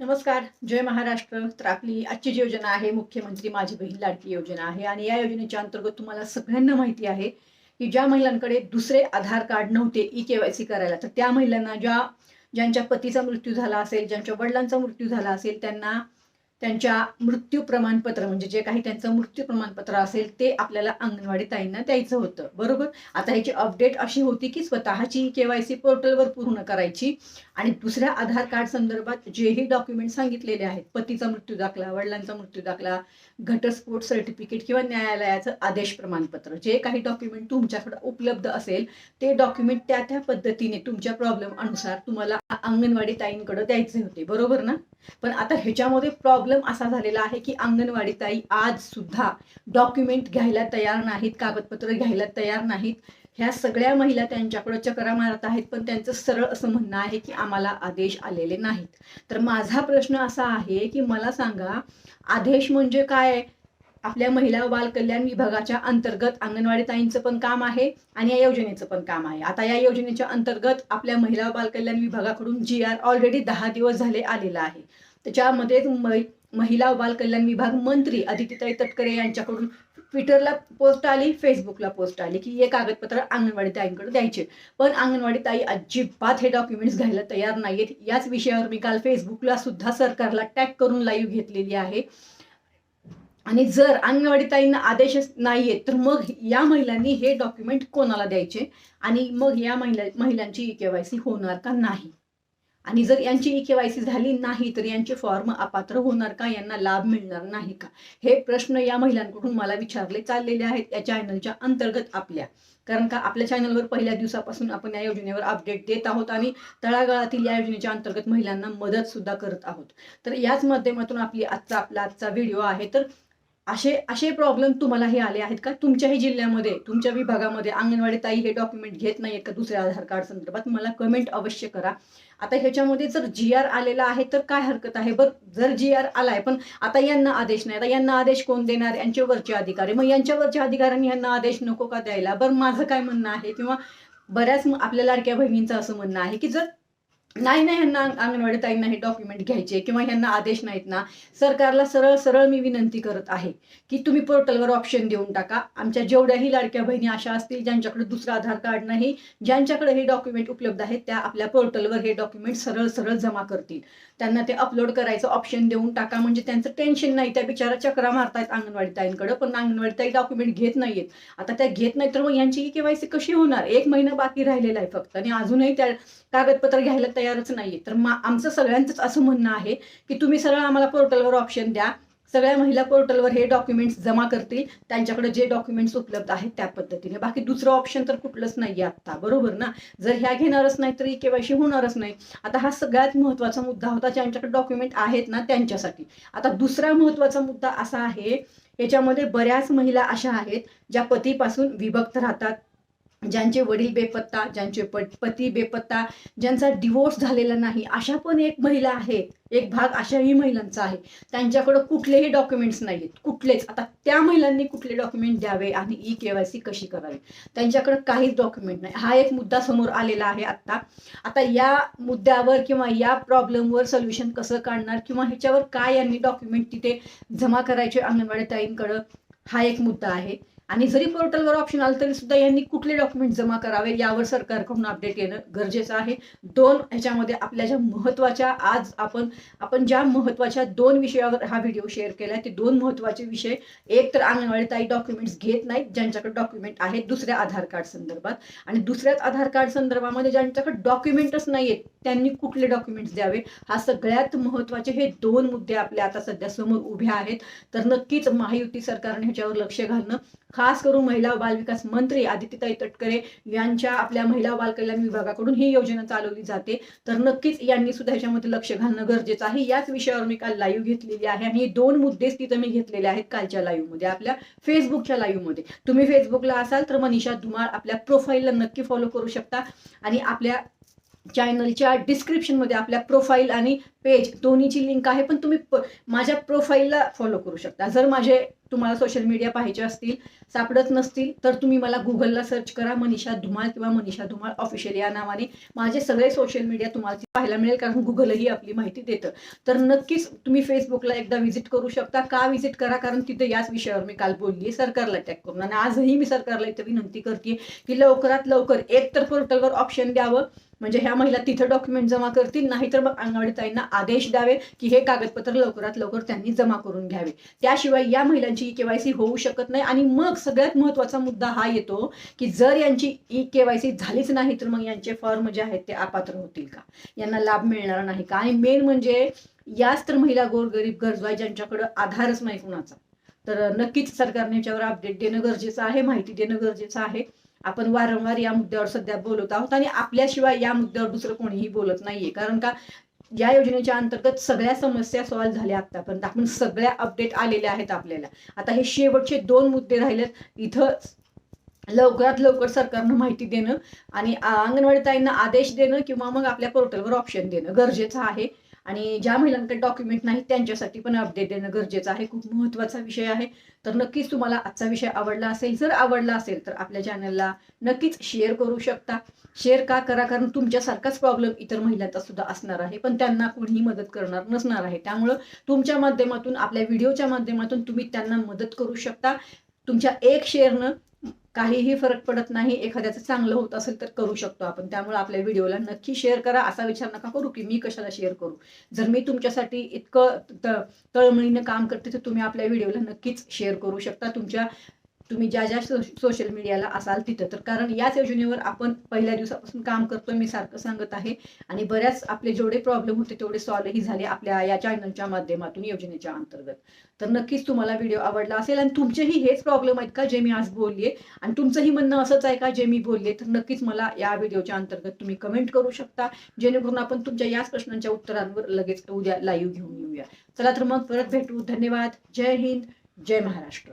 नमस्कार. जय महाराष्ट्र. तर आपली आजची जी योजना आहे मुख्यमंत्री माझी बहीण लाडकी योजना आहे आणि या योजनेच्या अंतर्गत तुम्हाला सगळ्यांना माहिती आहे की ज्या महिलांकडे दुसरे आधार कार्ड नव्हते ई-के-वाय-सी करायला, तर त्या महिलांना ज्यांच्या पतीचा मृत्यू झाला असेल, ज्यांच्या वडिलांचा मृत्यू झाला असेल, त्यांना त्यांच्या मृत्यू प्रमाणपत्र म्हणजे जे काही त्यांचं मृत्यू प्रमाणपत्र असेल ते आपल्याला अंगणवाडी ताईंना द्यायचं होतं, बरोबर. आता ह्याची अपडेट अशी होती की स्वतःची के-वाय-सी पोर्टलवर पूर्ण करायची आणि दुसऱ्या आधार कार्ड संदर्भात जेही डॉक्युमेंट सांगितलेले आहेत, पतीचा मृत्यू दाखला, वडिलांचा मृत्यू दाखला, घटस्फोट सर्टिफिकेट किंवा न्यायालयाचं आदेश प्रमाणपत्र, जे काही डॉक्युमेंट तुमच्याकडे उपलब्ध असेल ते डॉक्युमेंट त्या त्या पद्धतीने तुमच्या प्रॉब्लेम अनुसार तुम्हाला अंगणवाडी ताईंकडे द्यायचे होते, बरोबर ना. पण आता ह्याच्यामध्ये प्रॉब्लेम असा झालेला आहे की अंगणवाडी ताई आज सुद्धा डॉक्युमेंट घ्यायला तयार नाहीत, कागदपत्र घ्यायला तयार नाहीत. ह्या सगळ्या महिला त्यांच्याकडे चकरा मारत आहेत, पण त्यांचं सरळ असं म्हणणं आहे की आम्हाला आदेश आलेले नाहीत. तर माझा प्रश्न असा आहे की मला सांगा, आदेश म्हणजे काय. आपल्या महिला व बाल कल्याण विभागाच्या अंतर्गत अंगणवाडी ताईंचं पण काम आहे आणि या योजनेचं पण काम आहे. आता या योजनेच्या अंतर्गत आपल्या महिला व बाल कल्याण विभागाकडून GR ऑलरेडी 10 दिवस झाले आलेला आहे. त्याच्यामध्ये महिला व बाल कल्याण विभाग मंत्री अदितीताई तटकरे यांच्याकडून ट्विटरला पोस्ट आली, फेसबुकला पोस्ट आली की हे कागदपत्र अंगणवाडी ताईंकडे द्यायचे. पण अंगणवाडी ताई अजिबात हे डॉक्युमेंट्स घ्यायला तयार नाहीत. याच विषयावर मी काल फेसबुकला सुद्धा सरकारला टॅग करून लाईव्ह घेतलेली आहे. आणि जर अंगणवाडी ताईंना आदेशच नाहीये तर मग या महिलांनी हे डॉक्युमेंट कोणाला द्यायचे आणि मग या महिलांची ई-के-वाय-सी होणार का नाही. आणि जर यांची ई-के-वाय-सी झाली नाही तर यांचे फॉर्म अपात्र होणार का, यांना लाभ मिळणार नाही का, हे प्रश्न या महिलांकडून मला विचारले चाललेले आहेत या चॅनलच्या अंतर्गत आपल्या. कारण का आपल्या चॅनलवर पहिल्या दिवसापासून आपण या योजनेवर अपडेट देत आहोत आणि तळागाळातील या योजनेच्या अंतर्गत महिलांना मदत सुद्धा करत आहोत. तर याच माध्यमातून आपला आजचा व्हिडिओ आहे. तर असे असे प्रॉब्लेम तुम्हालाही आले आहेत का तुमच्याही जिल्ह्यामध्ये, तुमच्या विभागामध्ये अंगणवाडी ताई हे डॉक्युमेंट घेत नाहीत का दुसऱ्या आधार कार्ड संदर्भात, मला कमेंट अवश्य करा. आता ह्याच्यामध्ये जर GR आलेला आहे तर काय हरकत आहे. बरं, जर GR आलाय पण आता यांना आदेश नाही, आता यांना आदेश कोण देणार, यांचे वरचे अधिकारी, मग यांच्यावरच्या अधिकाऱ्यांनी यांना आदेश नको का द्यायला. बरं, माझं काय म्हणणं आहे किंवा बऱ्याच आपल्या लाडक्या बहिणींचं असं म्हणणं आहे की जर नाही ह्यांना अंगणवाडी ताईंना हे डॉक्युमेंट घ्यायचे किंवा ह्यांना आदेश नाहीत ना, सरकारला सरळ सरळ मी विनंती करत आहे की तुम्ही पोर्टलवर ऑप्शन देऊन टाका. आमच्या जेवढ्याही लाडक्या बहिणी अशा असतील ज्यांच्याकडे दुसरं आधार कार्ड नाही, ज्यांच्याकडे हे डॉक्युमेंट उपलब्ध आहेत, त्या आपल्या पोर्टलवर हे डॉक्युमेंट सरळ सरळ जमा करतील. त्यांना ते अपलोड करायचं ऑप्शन देऊन टाका, म्हणजे त्यांचं टेन्शन नाही. त्या बिचारा चक्रा मारतायत अंगणवाडी ताईंकडे, पण अंगणवाडी ताई डॉक्युमेंट घेत नाहीयेत. आता त्या घेत नाहीत तर मग यांची ई-के-वाय-सी कशी होणार. 1 महिना बाकी राहिलेला आहे फक्त आणि अजूनही त्या कागदपत्र घ्यायला तयारच नाहीये. तर आमचं सगळ्यांचंच असं म्हणणं आहे की तुम्ही सरळ आम्हाला पोर्टलवर ऑप्शन द्या. सगळ्या महिला पोर्टलवर हे डॉक्युमेंट्स जमा करतील, त्यांच्याकडे जे डॉक्युमेंट्स उपलब्ध आहेत त्या पद्धतीने. बाकी दुसरं ऑप्शन तर कुठलंच नाहीये आता, बरोबर ना. जर ह्या घेणारच नाही तर ई-के-वाय-सी होणारच नाही. आता हा सगळ्यात महत्त्वाचा मुद्दा होता ज्यांच्याकडे डॉक्युमेंट आहेत ना त्यांच्यासाठी. आता दुसरा महत्त्वाचा मुद्दा असा आहे, याच्यामध्ये बऱ्याच महिला अशा आहेत ज्या पतीपासून विभक्त राहतात, ज्यांचे वडील बेपत्ता, ज्यांचे पती बेपत्ता, ज्यांचा डिवोर्स झालेला नाही, अशा पण एक महिला आहेत. एक भाग अशाही महिलांचा आहे त्यांच्याकडे कुठलेही डॉक्युमेंट्स नाहीत, कुठलेच. आता त्या महिलांनी कुठले डॉक्युमेंट द्यावे आणि ई-के-वाय-सी कशी करावी, त्यांच्याकडे काहीच डॉक्युमेंट नाही. हा एक मुद्दा समोर आलेला आहे आता या मुद्द्यावर किंवा या प्रॉब्लेमवर सोल्युशन कसं काढणार किंवा ह्याच्यावर काय यांनी डॉक्युमेंट तिथे जमा करायचे अंगणवाडी ताईंकडं, हा एक मुद्दा आहे. आणि जरी पोर्टलवर ऑप्शन आलं तरी सुद्धा यांनी कुठले डॉक्युमेंट जमा करावे यावर सरकारकडून अपडेट येणं गरजेचं आहे. ह्याच्यामध्ये आपल्या ज्या महत्त्वाच्या आज आपण ज्या महत्त्वाच्या 2 विषयावर हा व्हिडिओ शेअर केलाय, ते 2 महत्त्वाचे विषय. एक तर अंगणवाडी ताई डॉक्युमेंट्स घेत नाहीत ज्यांच्याकडे डॉक्युमेंट आहेत दुसऱ्या आधार कार्ड संदर्भात, आणि दुसऱ्याच आधार कार्ड संदर्भामध्ये ज्यांच्याकडे डॉक्युमेंटच नाहीयेत त्यांनी कुठले डॉक्युमेंट्स द्यावे. हा सगळ्यात महत्त्वाचे हे 2 मुद्दे आपल्या आता सध्या समोर उभे आहेत. तर नक्कीच महायुती सरकारने ह्याच्यावर लक्ष घालणं, खास करून महिला व बालविकास मंत्री अदितीताई तटकरे यांच्या आपल्या महिला व बाल कल्याण विभागाकडून ही योजना चालवली जाते. तर नक्कीच यांनी सुद्धा ह्याच्यामध्ये लक्ष घालणं गरजेचं आहे. याच विषयावर मी काल लाईव्ह घेतलेली आहे आणि हे 2 मुद्देच तिथं मी घेतलेले आहेत कालच्या लाईव्ह मध्ये, आपल्या फेसबुकच्या लाईव्ह मध्ये. तुम्ही फेसबुकला असाल तर मनीषा धुमाळ आपल्या प्रोफाईलला नक्की फॉलो करू शकता आणि आपल्या चॅनलच्या डिस्क्रिप्शनमध्ये आपल्या प्रोफाईल आणि पेज दोन्हीची लिंक आहे, पण तुम्ही माझ्या प्रोफाईलला फॉलो करू शकता. जर तुम्हाला सोशल मीडिया पाहायचे असतील, सापडत नसतील, तर तुम्ही मला गुगलला सर्च करा, मनीषा धुमाळ किंवा मनीषा धुमाळ ऑफिशियल या नावाने माझे सगळे सोशल मीडिया तुम्हाला पाहायला मिळेल, कारण गुगलही आपली माहिती देतं. तर नक्कीच तुम्ही फेसबुकला एकदा व्हिजिट करू शकता. का व्हिजिट करा? कारण तिथे याच विषयावर मी काल बोलली, सरकारला टॅग करून. आणि आजही मी सरकारला इथे विनंती करते की लवकरात लवकर एक तर पोर्टलवर ऑप्शन द्यावं, म्हणजे ह्या महिला तिथं डॉक्युमेंट जमा करतील, नाहीतर मग अंगणवाडीताईंना आदेश द्यावे की हे कागदपत्र लवकरात लवकर त्यांनी जमा करून घ्यावे. त्याशिवाय या महिलांची केवायसी होऊ शकत नाही. आणि मग सगळ्यात महत्वाचा मुद्दा हा येतो की जर यांची केवायसी झालीच नाही तर मग यांचे फॉर्म जे आहेत ते अपात्र होतील का, यांना लाभ मिळणार नाही का? आणि मेन म्हणजे याच तर महिला गोरगरीब गरजू आहे ज्यांच्याकडे आधारच नाही कुणाचा. तर नक्कीच सरकारने याच्यावर अपडेट देणं गरजेचं आहे, माहिती देणं गरजेचं आहे. आपण वारंवार या मुद्द्यावर सध्या बोलत आहोत आणि आपल्याशिवाय या मुद्द्यावर दुसरं कोणीही बोलत नाहीये. कारण का, या योजनेच्या अंतर्गत सगळ्या समस्या सॉल्व्ह झाल्या आतापर्यंत. आपण सगळ्या अपडेट आलेल्या आहेत आपल्याला. आता हे शेवटचे 2 मुद्दे राहिलेत. इथं लवकरात लवकर सरकारनं माहिती देणं आणि अंगणवाडीताईंना आदेश देणं किंवा मग आपल्या पोर्टलवर ऑप्शन देणं गरजेचं आहे. आणि ज्या महिलांकडे डॉक्युमेंट नाहीत त्यांच्यासाठी पण अपडेट देणं गरजेचं आहे. खूप महत्त्वाचा विषय आहे. तर नक्कीच तुम्हाला आजचा विषय आवडला असेल. जर आवडला असेल तर आपल्या चॅनलला नक्कीच शेअर करू शकता. शेअर का करा? कारण तुमच्यासारखाच प्रॉब्लेम इतर महिलांचा सुद्धा असणार आहे, पण त्यांना कोणीही मदत करणार नसणार आहे. त्यामुळं तुमच्या माध्यमातून, आपल्या व्हिडिओच्या माध्यमातून तुम्ही त्यांना मदत करू शकता. तुमच्या एक शेअरनं काहीही फरक पडत नाही. एखाद्याचं चांगलं होत असेल तर करू शकतो आपण. त्यामुळे आपल्या व्हिडिओला नक्की शेअर करा. असा विचार नका करू की मी कशाला शेअर करू. जर मी तुमच्यासाठी इतकं तळमळीनं काम करते तर तुम्ही आपल्या व्हिडिओला नक्कीच शेअर करू शकता. तुम्ही ज्या ज्या सोशल मीडियाला असाल तिथं. तर कारण याच योजनेवर आपण पहिल्या दिवसापासून काम करतोय, मी सारखं सांगत आहे. आणि बऱ्याच आपले जेवढे प्रॉब्लेम होते तेवढे सॉल्व्हही झाले आपल्या या चॅनलच्या माध्यमातून योजनेच्या अंतर्गत. तर नक्कीच तुम्हाला व्हिडिओ आवडला असेल आणि तुमचेही हेच प्रॉब्लेम आहेत का जे मी आज बोलले, आणि तुमचंही म्हणणं असंच आहे का जे मी बोलले, तर नक्कीच मला या व्हिडिओच्या अंतर्गत तुम्ही कमेंट करू शकता, जेणेकरून आपण तुमच्या याच प्रश्नांच्या उत्तरांवर लगेच उद्या लाईव्ह घेऊन येऊया. चला तर मग परत भेटू. धन्यवाद. जय हिंद, जय महाराष्ट्र.